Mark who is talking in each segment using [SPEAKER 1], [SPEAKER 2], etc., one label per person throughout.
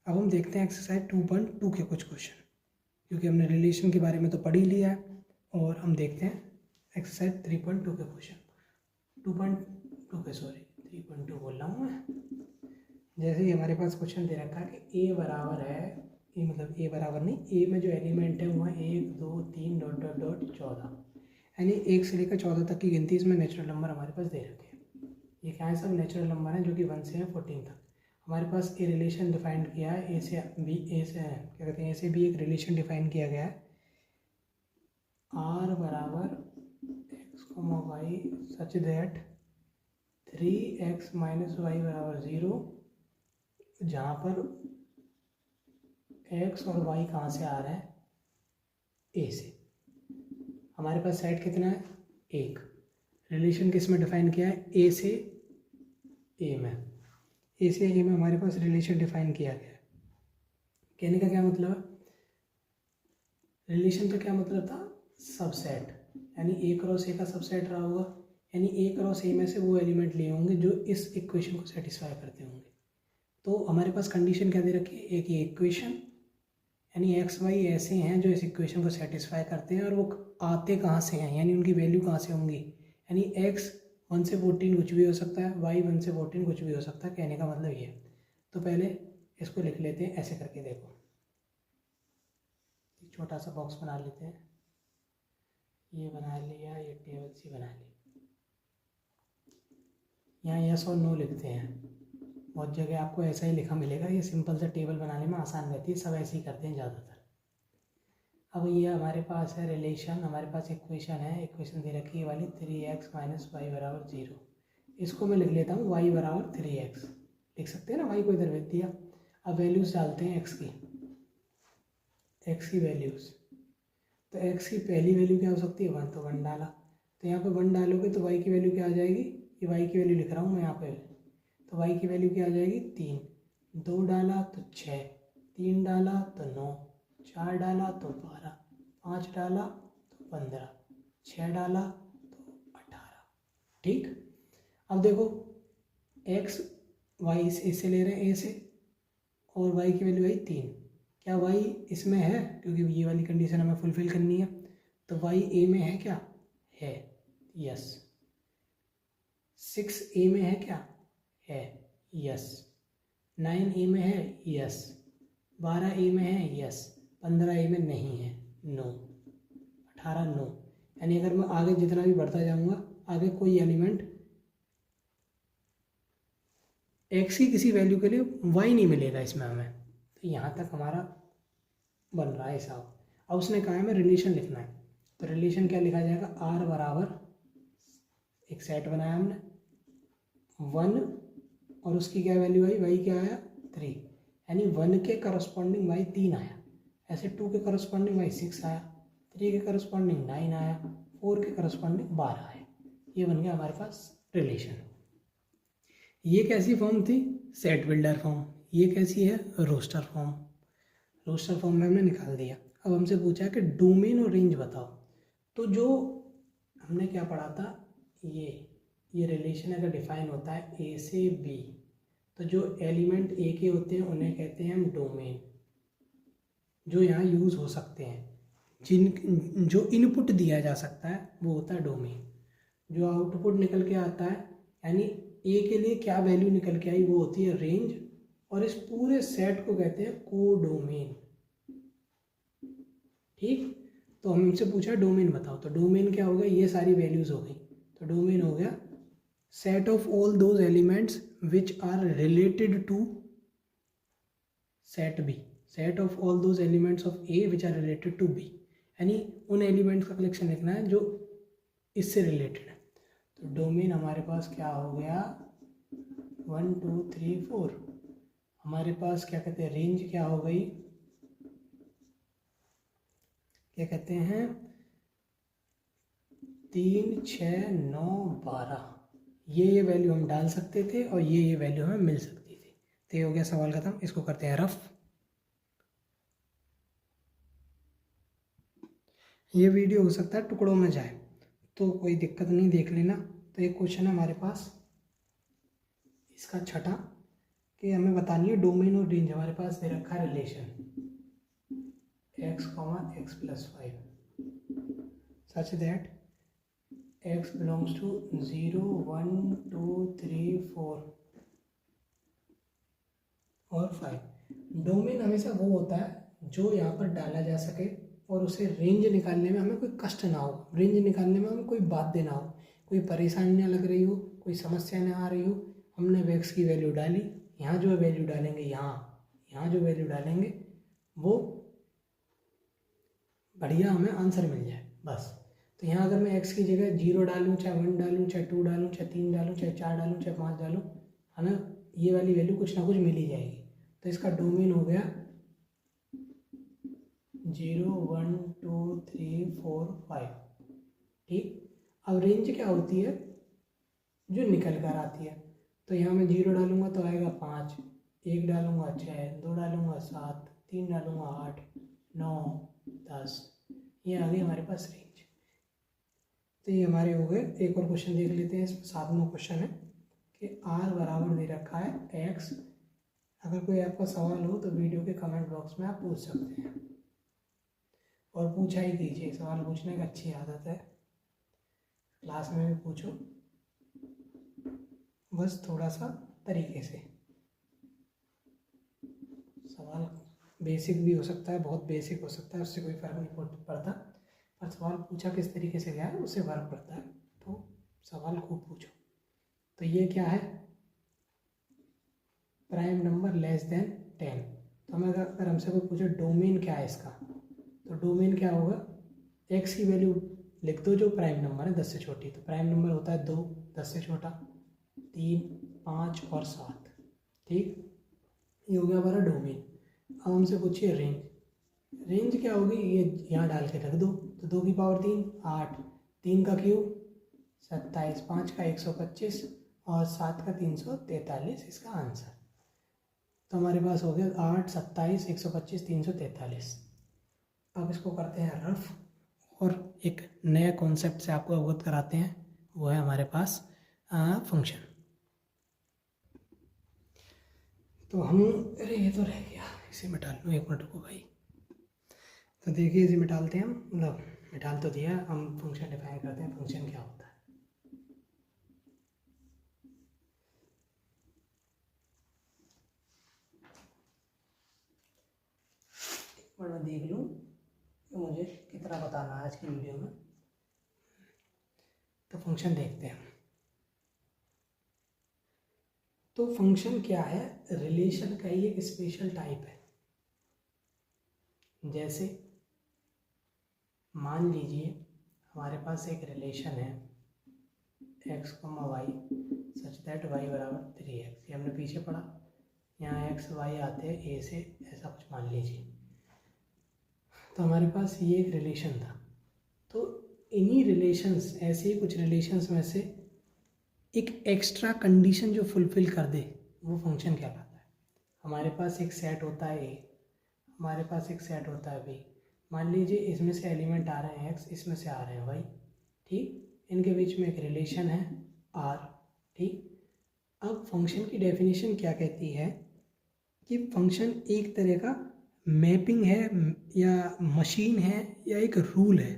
[SPEAKER 1] अब हम देखते हैं एक्सरसाइज 2.2 के कुछ क्वेश्चन, क्योंकि हमने रिलेशन के बारे में तो पढ़ ही लिया है। और हम देखते हैं एक्सरसाइज 3.2 के क्वेश्चन, 2.2 के 3.2 बोल रहा हूँ मैं। जैसे ही हमारे पास क्वेश्चन दे रखा है कि ए बराबर है, ए मतलब ए बराबर नहीं, ए में जो एलिमेंट है वो है 1 2 3 डॉट डॉट डॉट 14, यानी 1 से लेकर 14 तक की गिनती इसमें नेचुरल नंबर हमारे पास दे रखे हैं। ये क्या है, सब नेचुरल नंबर है जो कि 1 से 14 तक। हमारे पास ए रिलेशन डिफाइन किया है, ए से बी, ए से क्या कहते हैं, ए से बी एक रिलेशन डिफाइन किया गया है, आर बराबर x comma y such that 3x minus y बराबर 0, जहाँ पर x और y कहाँ से आ रहा है, a से। हमारे पास सेट कितना है, एक। रिलेशन किस में डिफाइन किया है, a से a में, a से a में हमारे पास रिलेशन डिफाइन किया गया है। कहने का क्या मतलब है, रिलेशन का क्या मतलब था, सबसेट, यानी a क्रॉस a का सबसेट रहा होगा, यानी a क्रॉस a में से वो एलिमेंट लिए होंगे जो इस इक्वेशन को सेटिस्फाई करते होंगे। तो हमारे पास कंडीशन क्या दे रखी है, एक ये इक्वेशन, यानी एक्स वाई ऐसे हैं जो इस इक्वेशन को सेटिस्फाई करते हैं, और वो आते कहाँ से हैं, यानी उनकी वैल्यू कहाँ से होंगी, यानी एक्स 1 से 14 कुछ भी हो सकता है, वाई 1 से 14 कुछ भी हो सकता है। कहने का मतलब ये है। तो पहले इसको लिख लेते हैं ऐसे करके, देखो एक छोटा सा बॉक्स बना लेते हैं, ये बना लिया, ये टेबल सी बना ली। यहाँ यस और नो लिखते हैं, बहुत जगह आपको ऐसा ही लिखा मिलेगा, ये सिंपल सा टेबल बनाने में आसान रहती है, सब ऐसे ही करते हैं ज़्यादातर। अब ये हमारे पास है रिलेशन, हमारे पास इक्वेशन है, इक्वेशन दे रखी है वाली 3x माइनस वाई बराबर 0। इसको मैं लिख लेता हूँ y बराबर 3x, लिख सकते हैं ना, y को इधर भेज दिया। अब वैल्यूज़ डालते हैं x की वैल्यूज़। तो x की पहली वैल्यू क्या हो सकती है, 1, तो 1 डाला। तो यहाँ पे 1 डालोगे तो y की वैल्यू क्या आ जाएगी, ये y की वैल्यू लिख रहा हूँ मैं यहाँ पे, तो y की वैल्यू क्या आ जाएगी 3, 2 डाला तो 6, 3 डाला तो 9, 4 डाला तो 12, 5 डाला तो 15, 6 डाला तो 18। ठीक। अब देखो x y इससे ले रहे हैं a से, और y की वैल्यू आई 3, क्या y इसमें है, क्योंकि ये वाली कंडीशन हमें फुलफिल करनी है। तो y a में है क्या, है, यस। 6 a में है क्या, है, यस। 9 ए में है, यस। 12 ए में है, यस। 15 ए में नहीं है, नो। 18 नो। यानी अगर मैं आगे जितना भी बढ़ता जाऊंगा, आगे कोई एलिमेंट एक्स की किसी वैल्यू के लिए वाई नहीं मिलेगा इसमें हमें। तो यहाँ तक हमारा बन रहा है हिसाब। अब उसने कहा है हमें रिलेशन लिखना है, तो रिलेशन क्या लिखा जाएगा, आर बराबर एक सेट बनाया हमने 1, और उसकी क्या वैल्यू आई, वाई क्या आया 3, यानी 1 के करस्पॉन्डिंग वाई 3 आया, ऐसे 2 के करस्पॉन्डिंग वाई 6 आया, 3 के करस्पॉन्डिंग 9 आया, 4 के करस्पॉन्डिंग 12 आया। ये बन गया हमारे पास रिलेशन। ये कैसी फॉर्म थी, सेट बिल्डर फॉर्म। ये कैसी है, रोस्टर फॉर्म। रोस्टर फॉर्म में हमने निकाल दिया। अब हमसे पूछा है कि डोमेन और रेंज बताओ। तो जो हमने क्या पढ़ा था, ये रिलेशन अगर डिफाइन होता है ए से बी, तो जो एलिमेंट ए के होते हैं उन्हें कहते हैं हम डोमेन, जो यहाँ यूज़ हो सकते हैं, जो इनपुट दिया जा सकता है वो होता है डोमेन। जो आउटपुट निकल के आता है, यानी ए के लिए क्या वैल्यू निकल के आई, वो होती है रेंज, और इस पूरे सेट को कहते हैं कोडोमेन। ठीक। तो हमसे पूछा डोमेन बताओ, तो डोमेन क्या होगा, ये सारी वैल्यूज हो गई, तो डोमेन हो गया set of all those elements which are related to set B, set of all those elements of A which are related to B, यानी उन एलिमेंट्स का कलेक्शन लिखना है जो इससे रिलेटेड है। तो डोमेन हमारे पास क्या हो गया, 1 2 3 4। हमारे पास क्या कहते हैं, रेंज क्या हो गई, क्या कहते हैं 3 6 9 12। ये वैल्यू हम डाल सकते थे और ये वैल्यू हमें मिल सकती थी। तो ये हो गया सवाल खत्म। इसको करते हैं रफ। ये वीडियो हो सकता है टुकड़ों में जाए, तो कोई दिक्कत नहीं, देख लेना। तो एक क्वेश्चन है हमारे पास, इसका छठा, कि हमें बतानी है डोमेन और रेंज। हमारे पास दे रखा है relation x, x+5 such that x belongs to 0, 1, 2, 3, 4 और 5। डोमेन हमेशा वो होता है जो यहाँ पर डाला जा सके और उसे रेंज निकालने में हमें कोई कष्ट ना हो, रेंज निकालने में हमें कोई बाध्य ना हो, कोई परेशानी ना लग रही हो, कोई समस्या ना आ रही हो। हमने x की वैल्यू डाली, यहाँ जो वैल्यू डालेंगे, यहाँ जो वैल्यू डालेंगे वो बढ़िया हमें आंसर मिल जाए बस। तो यहाँ अगर मैं x की जगह 0 डालूँ, चाहे 1 डालूँ, चाहे 2 डालूँ, चाहे 3 डालूँ, चाहे 4 डालूँ, चाहे 5 डालूँ, हमें ये वाली वैल्यू कुछ ना कुछ मिल ही जाएगी। तो इसका डोमेन हो गया 0, 1, 2, 3, 4, 5। ठीक, अब रेंज क्या होती है? जो निकल कर आती है। तो यहाँ मैं 0 डालूंगा तो आएगा 5, 1 डालूंगा 6, 2 डालूंगा 7, 3 डालूंगा 8, 9, 10। ये आ गई हमारे पास रेंज। तो ये हमारे हो गए। एक और क्वेश्चन देख लेते हैं। इसमें 7वां क्वेश्चन है कि r बराबर दे रखा है x। अगर कोई आपका सवाल हो तो वीडियो के कमेंट बॉक्स में आप पूछ सकते हैं और पूछा ही कीजिए। सवाल पूछने की अच्छी आदत है, क्लास में भी पूछो, बस थोड़ा सा तरीके से। सवाल बेसिक भी हो सकता है, बहुत बेसिक हो सकता है, उससे कोई फ़र्क नहीं पड़ता, पर सवाल पूछा किस तरीके से गया है उससे फ़र्क पड़ता है। तो सवाल खूब पूछो। तो ये क्या है? Prime number less than 10। तो हमें अगर हमसे कोई पूछे डोमेन क्या है इसका, तो डोमेन क्या होगा? x की वैल्यू लिख दो जो प्राइम नंबर है 10 से छोटी। तो प्राइम नंबर होता है 2, 10 से छोटा 3, 5 और 7। ठीक, ये हो गया हमारा डोमेन। अब हमसे पूछिए रेंज। रेंज क्या होगी? ये यहाँ डाल के रख दो। तो 2 की पावर 3, 8, 3 का क्यूब 27, 5 का 125 और 7 का 343 इसका आंसर। तो हमारे पास हो गया 8, 27, 125, 343। अब इसको करते हैं रफ और एक नया कॉन्सेप्ट से आपको अवगत कराते हैं। वो है हमारे पास फंक्शन। तो हम, अरे ये तो रह गया, इसे मिटा लो। 1 मिनट रुको भाई। तो देखिए इसे मिटालते हैं हम, मतलब मिटाल तो दिया, हम फंक्शन डिफाइन करते हैं। फंक्शन क्या होता है? एक बार मैं देख लूँ कि मुझे कितना बताना है आज की वीडियो में। तो फंक्शन देखते हैं। तो फंक्शन क्या है? रिलेशन का ही एक स्पेशल टाइप है। जैसे मान लीजिए हमारे पास एक रिलेशन है x, y such that y बराबर 3x। ये हमने पीछे पढ़ा। यहाँ x, y आते हैं a से, ऐसा कुछ मान लीजिए। तो हमारे पास ये एक रिलेशन था। तो इन्हीं रिलेशंस, ऐसे ही कुछ रिलेशंस में से एक एक्स्ट्रा कंडीशन जो फुलफिल कर दे वो फंक्शन कहलाता है। हमारे पास एक सेट होता है ए, हमारे पास एक सेट होता है बी। मान लीजिए इसमें से एलिमेंट आ रहे हैं x, इसमें से आ रहे हैं y। ठीक, इनके बीच में एक रिलेशन है r। ठीक, अब फंक्शन की डेफिनेशन क्या कहती है कि फंक्शन एक तरह का मैपिंग है या मशीन है या एक रूल है।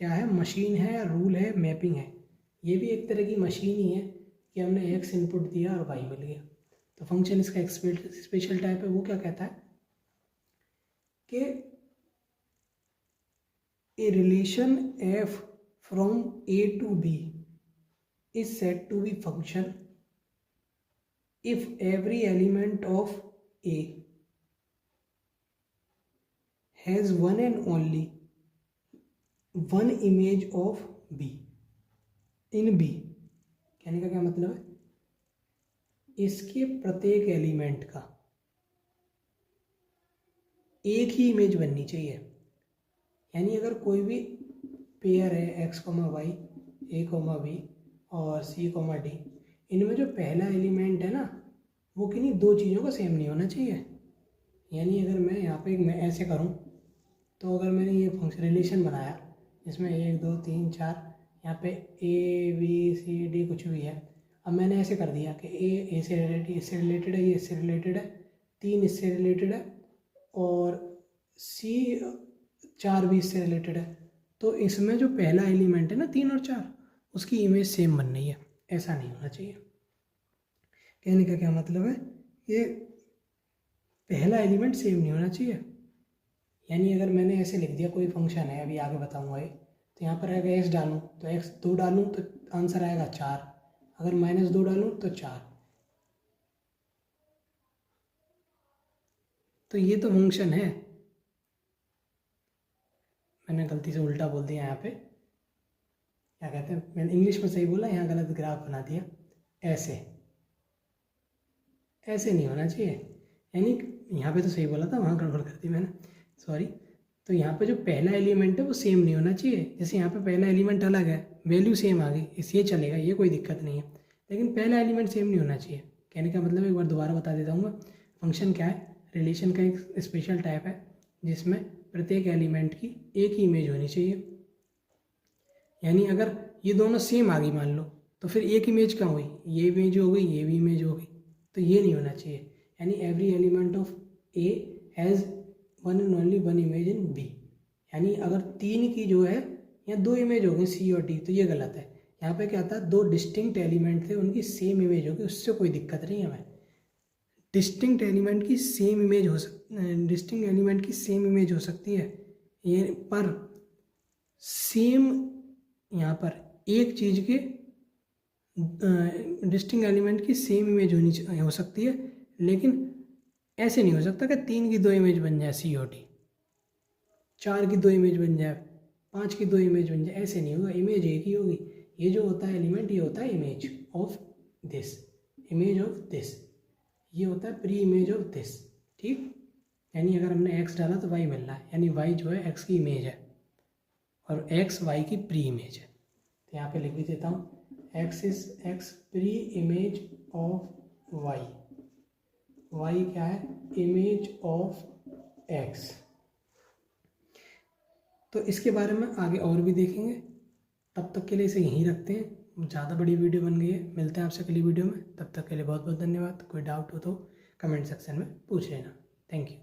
[SPEAKER 1] क्या है? मशीन है या रूल है, मैपिंग है। ये भी एक तरह की मशीन ही है कि हमने x इनपुट दिया और y मिल गया। तो फंक्शन इसका एक स्पेशल टाइप है। वो क्या कहता है कि a relation f from a to b is said to be function if every element of a has one and only one image of b in b। कहने का क्या मतलब है? इसके प्रत्येक एलिमेंट का एक ही इमेज बननी चाहिए। यानी अगर कोई भी पेयर है x, y, a, b और c, d, इनमें जो पहला एलिमेंट है ना वो किन्हीं दो चीज़ों का सेम नहीं होना चाहिए। यानी अगर मैं यहाँ पे मैं ऐसे करूँ तो अगर मैंने ये फंक्शन रिलेशन बनाया जिसमें 1, 2, 3, 4 यहाँ पे a, b, c, d कुछ भी है, अब मैंने ऐसे कर दिया कि ए से रिलेटेड, इससे रिलेटेड है, ये इससे रिलेटेड है, 3 इससे रिलेटेड है और सी 4 भी इससे रिलेटेड है। तो इसमें जो पहला एलिमेंट है ना 3 और 4, उसकी इमेज सेम बन रही है। ऐसा नहीं होना चाहिए। कहने का क्या मतलब है, ये पहला एलिमेंट सेम नहीं होना चाहिए। यानी अगर मैंने ऐसे लिख दिया कोई फंक्शन है, अभी आगे बताऊंगा ये, तो यहाँ पर आएगा एक्स डालूँ तो एक्स 2 डालूँ तो आंसर आएगा 4, अगर -2 डालूँ तो 4। तो ये तो फंक्शन है। मैंने गलती से उल्टा बोल दिया यहाँ पे, क्या कहते हैं, मैंने इंग्लिश में सही बोला, यहाँ गलत ग्राफ बना दिया। ऐसे नहीं होना चाहिए। यानी यहाँ पे तो सही बोला था, वहाँ गड़बड़ कर दी मैंने, सॉरी। तो यहाँ पे जो पहला एलिमेंट है वो सेम नहीं होना चाहिए। जैसे यहाँ पे पहला एलिमेंट अलग है, वैल्यू सेम आ गई, इसलिए चलेगा, ये कोई दिक्कत नहीं है, लेकिन पहला एलिमेंट सेम नहीं होना चाहिए। कहने का मतलब एक बार दोबारा बता देता हूँ मैं, फंक्शन क्या है, रिलेशन का एक स्पेशल टाइप है जिसमें प्रत्येक एलिमेंट की एक ही इमेज होनी चाहिए। यानी अगर ये दोनों सेम आ गई मान लो, तो फिर एक इमेज कहाँ हुई, ये इमेज हो गई, ये भी इमेज हो गई, तो ये नहीं होना चाहिए। यानी every element of A has one and only one image in B. यानी अगर 3 की जो है या 2 इमेज हो गई सी और डी, तो ये गलत है। यहाँ पे क्या था, 2 डिस्टिंक्ट एलिमेंट थे, उनकी सेम इमेज होगी, उससे कोई दिक्कत नहीं है हमें। डिस्टिंक्ट एलिमेंट की सेम इमेज हो सकती है ये, पर सेम यहाँ पर एक चीज़ के डिस्टिंक्ट एलिमेंट की सेम इमेज हो सकती है, लेकिन ऐसे नहीं हो सकता कि 3 की 2 इमेज बन जाए सी और डी, 4 की 2 इमेज बन जाए, 5 की 2 इमेज बन जाए, ऐसे नहीं होगा, इमेज एक ही होगी। ये जो होता है एलिमेंट, ये होता है image of this, image of this, ये होता है प्री इमेज ऑफ दिस, ठीक। यानी अगर हमने एक्स डाला तो वाई मिल रहा है, यानी वाई जो है एक्स की इमेज है और एक्स वाई की प्री इमेज है। तो यहाँ पे लिख भी देता हूँ, x is x pre image of y, y क्या है, इमेज ऑफ एक्स। तो इसके बारे में आगे और भी देखेंगे, तब तक के लिए इसे यहीं रखते हैं, ज़्यादा बड़ी वीडियो बन गई है। मिलते हैं आपसे अगली वीडियो में, तब तक के लिए बहुत बहुत धन्यवाद। कोई डाउट हो तो कमेंट सेक्शन में पूछ लेना। Thank you.